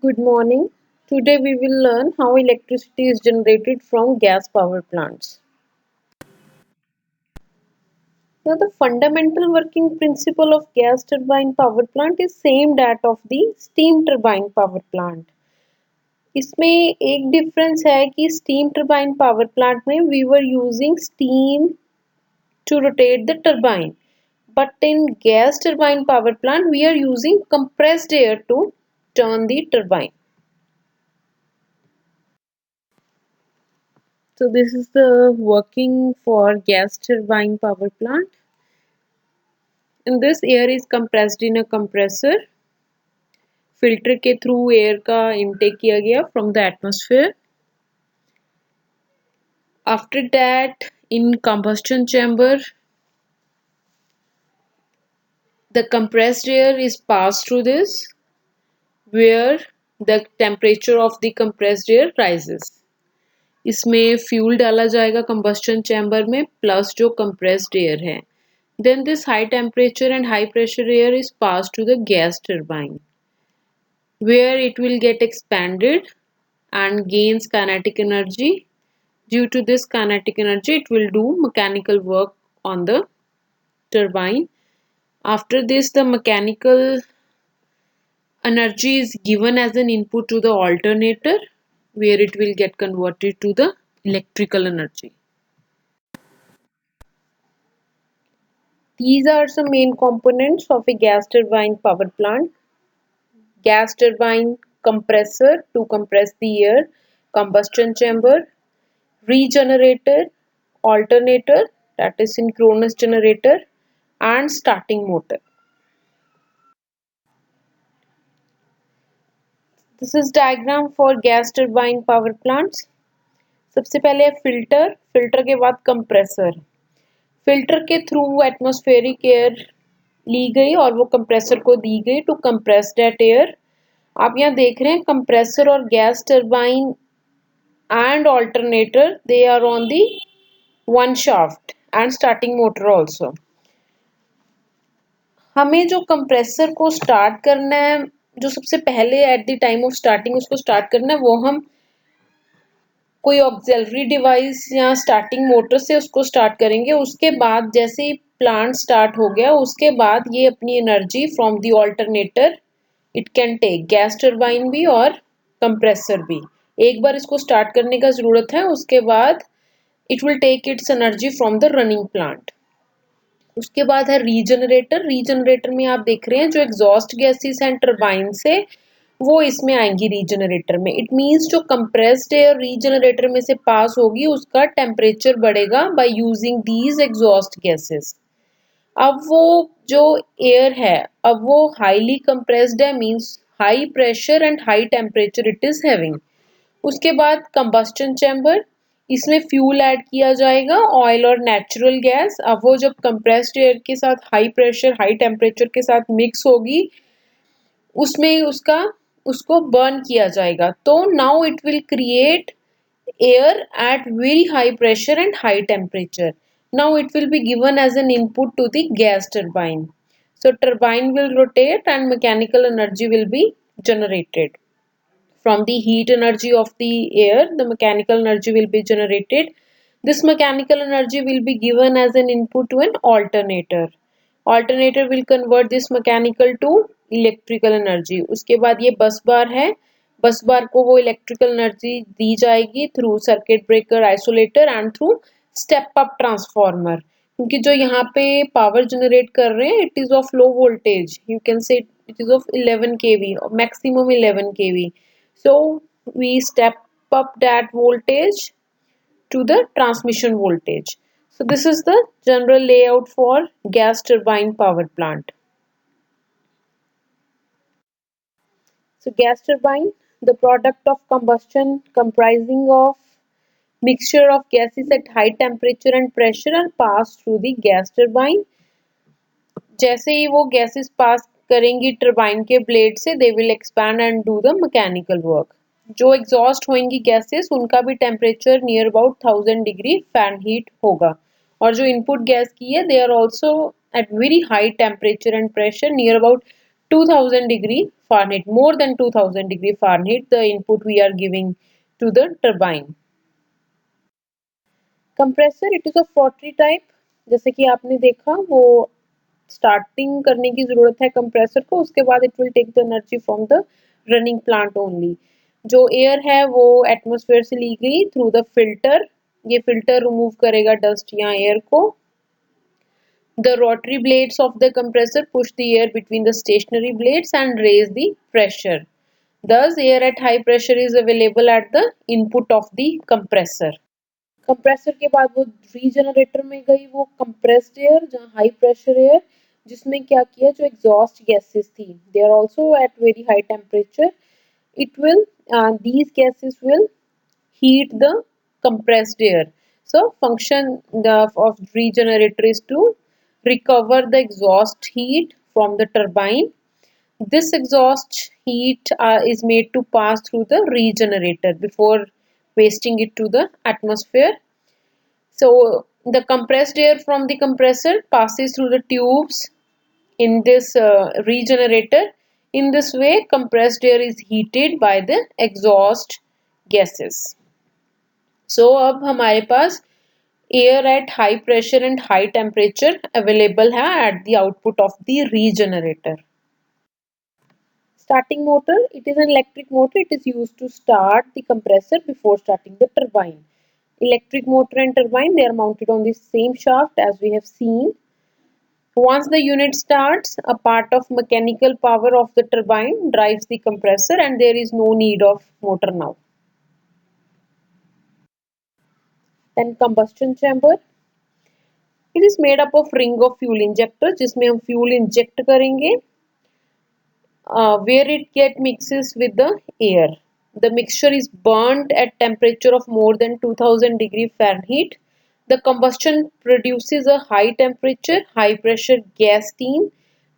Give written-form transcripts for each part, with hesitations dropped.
Good morning. Today we will learn how electricity is generated from gas power plants. Now the fundamental working principle of gas turbine power plant is same that of the steam turbine power plant. इसमें एक difference है कि steam turbine power plant में we were using steam to rotate the turbine, but in gas turbine power plant we are using compressed air to turn the turbine. So this is the working for gas turbine power plant. And this air is compressed in a compressor. Filter के through air का intake किया गया from the atmosphere. After that, in combustion chamber, the compressed air is passed through this, where the temperature of the compressed air rises. इसमें fuel डाला जाएगा combustion chamber में plus जो compressed air है. Then this high temperature and high pressure air is passed to the gas turbine, where it will get expanded and gains kinetic energy. Due to this kinetic energy, it will do mechanical work on the turbine. After this, the mechanical energy is given as an input to the alternator, where it will get converted to the electrical energy. These are some main components of a gas turbine power plant. Gas turbine compressor to compress the air, combustion chamber, regenerator, alternator, that is synchronous generator, and starting motor. This is diagram for gas turbine power plants. सबसे पहले है filter, filter के बाद compressor. Filter के through atmospheric air ली गई और वो compressor को दी गई टू कंप्रेस दैट एयर. आप यहाँ देख रहे हैं कंप्रेसर और gas turbine and alternator, they are on the one shaft and starting motor also. हमें जो कंप्रेसर को स्टार्ट करना है, जो सबसे पहले at the time of starting उसको स्टार्ट करना है, वो हम कोई ऑक्सिलरी डिवाइस या स्टार्टिंग मोटर से उसको स्टार्ट करेंगे. उसके बाद जैसे ही प्लांट स्टार्ट हो गया, उसके बाद ये अपनी energy from the alternator it can take, gas turbine भी और कंप्रेसर भी. एक बार इसको स्टार्ट करने का जरूरत है, उसके बाद it will take its energy from the running plant. उसके बाद है रीजनरेटर. रीजनरेटर में आप देख रहे हैं जो एग्जॉस्ट गैसेस हैं टरबाइन से, वो इसमें आएंगी रीजनरेटर में. इट मींस जो कंप्रेस्ड एयर रीजनरेटर में से पास होगी उसका टेम्परेचर बढ़ेगा by using these exhaust gases. अब वो जो एयर है, अब वो हाईली कंप्रेस्ड है, means high pressure and high temperature it is having. उसके बाद कंबस्टन चैम्बर, इसमें फ्यूल ऐड किया जाएगा, ऑयल और नेचुरल गैस. अब वो जब कंप्रेस्ड एयर के साथ हाई प्रेशर हाई टेम्परेचर के साथ मिक्स होगी, उसमें उसको बर्न किया जाएगा. तो now it will create air at very high pressure and high temperature. Now it will be given as an input to the gas turbine. So turbine will rotate and mechanical energy will be generated. From the heat energy of the air, the mechanical energy will be generated. This mechanical energy will be given as an input to an alternator. Alternator will convert this mechanical to electrical energy. उसके बाद ये बस बार है, बस बार को वो electrical energy दी जाएगी through circuit breaker, isolator and through step up transformer. क्योंकि जो यहाँ पे पावर जनरेट कर रहे हैं it is of low voltage, you can say it is of 11 kV, maximum 11 kV. So we step up that voltage to the transmission voltage. So this is the general layout for gas turbine power plant. So gas turbine, the product of combustion comprising of mixture of gases at high temperature and pressure are passed through the gas turbine. जैसे ही वो gases pass करेंगी turbine के blade से, they will expand and do the mechanical work. जो exhaust होंगी gases उनका भी temperature near about 1000 degree Fahrenheit होगा. और जो इनपुट गैस की है they are also at very high temperature and pressure near about 2000 degree Fahrenheit, more than 2000 degree Fahrenheit, the input we are giving to the turbine. Compressor it is of rotary type, जैसे कि आपने देखा वो starting करने की जरूरत है compressor को, उसके बाद it will take the energy from the running plant only. जो एयर है वो एटमॉस्फेयर से ली गई थ्रू द फिल्टर, ये फिल्टर रिमूव करेगा डस्ट या एयर को। The rotary blades of the compressor push the air between the stationary blades and raise the pressure. Thus, air at high pressure is available at the input of the compressor. Compressor के बाद वो regenerator में गई, वो compressed air जहाँ high pressure air, जिसमें क्या किया, जो एग्जॉस्ट गैसेस थी they are also at very high temperature, it will these gases will heat the compressed air. So function of regenerator is to recover the exhaust heat from the turbine. This exhaust heat is made to pass through the regenerator before wasting it to the atmosphere. So the compressed air from the compressor passes through the tubes in this regenerator. In this way, compressed air is heated by the exhaust gases. So अब हमारे पास air at high pressure and high temperature available है at the output of the regenerator. Starting motor, it is an electric motor. It is used to start the compressor before starting the turbine. Electric motor and turbine, they are mounted on the same shaft as we have seen. Once the unit starts, a part of mechanical power of the turbine drives the compressor and there is no need of motor now. Then combustion chamber. It is made up of ring of fuel injector जिसमें हम fuel inject करेंगे where it get mixes with the air. The mixture is burnt at temperature of more than 2000 degree Fahrenheit. The combustion produces a high temperature, high pressure gas stream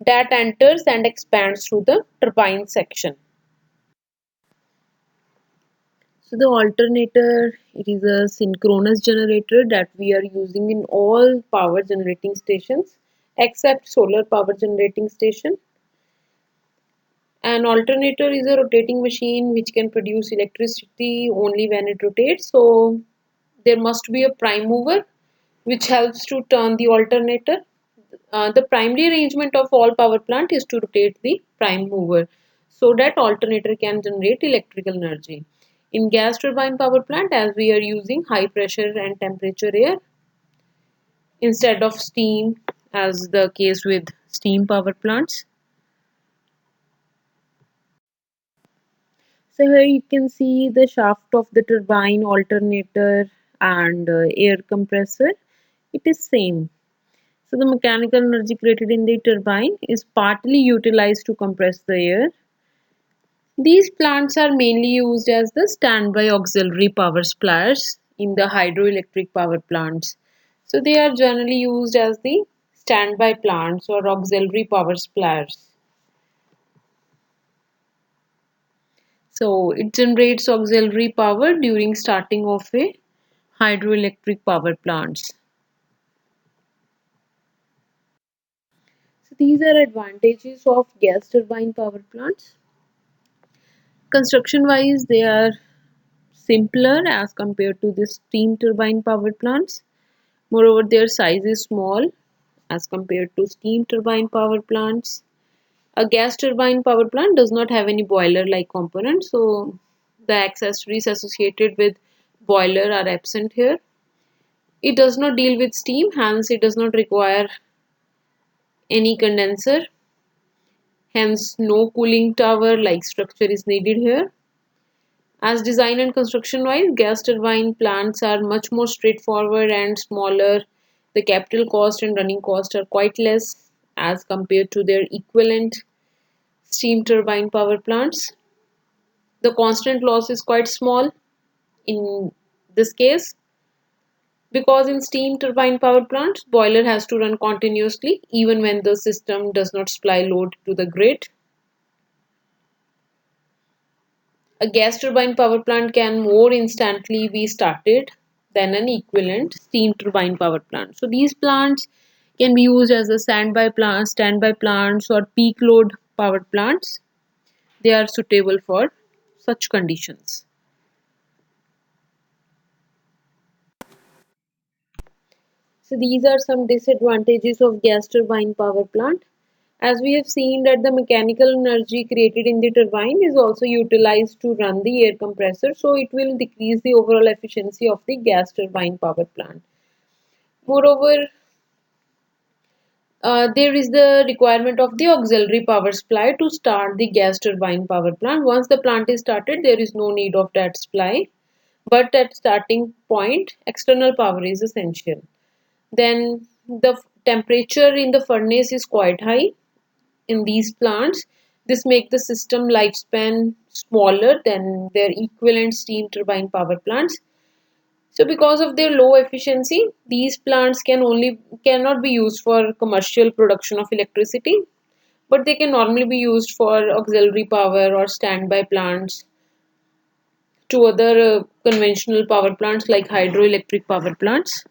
that enters and expands through the turbine section. So the alternator, it is a synchronous generator that we are using in all power generating stations except solar power generating station. An alternator is a rotating machine which can produce electricity only when it rotates. So there must be a prime mover which helps to turn the alternator. The primary arrangement of all power plant is to rotate the prime mover so that alternator can generate electrical energy. In gas turbine power plant, as we are using high pressure and temperature air instead of steam as the case with steam power plants. So here you can see the shaft of the turbine, alternator and air compressor. It is same. So the mechanical energy created in the turbine is partly utilized to compress the air. These plants are mainly used as the standby auxiliary power suppliers in the hydroelectric power plants. So they are generally used as the standby plants or auxiliary power suppliers. So it generates auxiliary power during starting of a hydroelectric power plants. So these are advantages of gas turbine power plants. Construction wise, they are simpler as compared to the steam turbine power plants. Moreover, their size is small as compared to steam turbine power plants. A gas turbine power plant does not have any boiler like components, so the accessories associated with boiler are absent here. It does not deal with steam, hence it does not require any condenser. Hence no cooling tower like structure is needed here. As design and construction wise, gas turbine plants are much more straightforward and smaller. The capital cost and running cost are quite less as compared to their equivalent steam turbine power plants. The constant loss is quite small in this case because in steam turbine power plants, boiler has to run continuously even when the system does not supply load to the grid. A gas turbine power plant can more instantly be started than an equivalent steam turbine power plant. So these plants can be used as a standby plants or peak load power plants, they are suitable for such conditions. So these are some disadvantages of gas turbine power plant. As we have seen that the mechanical energy created in the turbine is also utilized to run the air compressor, so it will decrease the overall efficiency of the gas turbine power plant. Moreover, there is the requirement of the auxiliary power supply to start the gas turbine power plant. Once the plant is started, there is no need of that supply, but at starting point, external power is essential. Then the temperature in the furnace is quite high in these plants. This makes the system lifespan smaller than their equivalent steam turbine power plants. So because of their low efficiency, these plants cannot be used for commercial production of electricity, but they can normally be used for auxiliary power or standby plants to other conventional power plants like hydroelectric power plants.